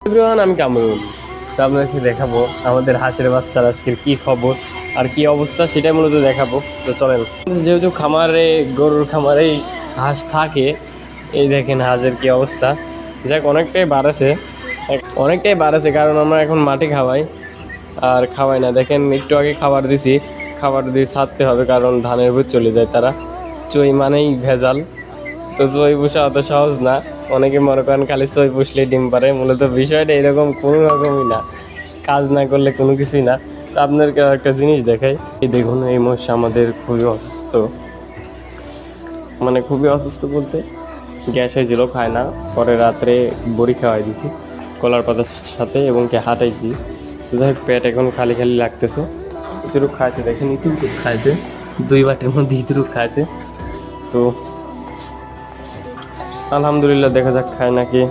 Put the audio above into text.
Everyone, আমি কামরুল। তো আপনাদেরকে দেখাবো আমাদের হাঁসের বাচ্চার আজকের কি খবর আর কি অবস্থা, সেটাই মূলত দেখাবো। তো চলেন। যেহেতু খামারে, গরুর খামারেই হাঁস থাকে, এই দেখেন হাঁসের কি অবস্থা। যাক, অনেকটাই বাড়াছে কারণ আমরা এখন মাঠে খাওয়াই আর খাওয়াই না। দেখেন, একটু আগে খাবার দিছি, খাবার দিয়ে ছাড়তে হবে কারণ ধানের ভূত চলে যায় তারা। চই মানেই ভেজাল। তো চই পোষা অত সহজ না। অনেকে মনে করেন খালি চই পুষলে ডিম পারে, মূলত বিষয়টা এরকম কোনো রকমই না। কাজ না করলে কোনো কিছুই না। তো আপনাদেরকে একটা জিনিস দেখাই। এই দেখুন, এই মোষ আমাদের খুবই অসুস্থ, মানে খুবই অসুস্থ বলতে গ্যাস হয়েছিল, খায় না। পরে রাত্রে বড়ি খাওয়াই দিছি কলার পাতার সাথে এবং কি হাঁটাইছি। তো যাই হোক, পেট এখন খালি খালি লাগতেছে। ইতুরুক খাইছে, দেখেন ইতুরুক খাইছে, 2 বাটির মধ্যে ইতুরুক খাইছে। তো আলহামদুলিল্লাহ, দেখা যাক খায় নাকি।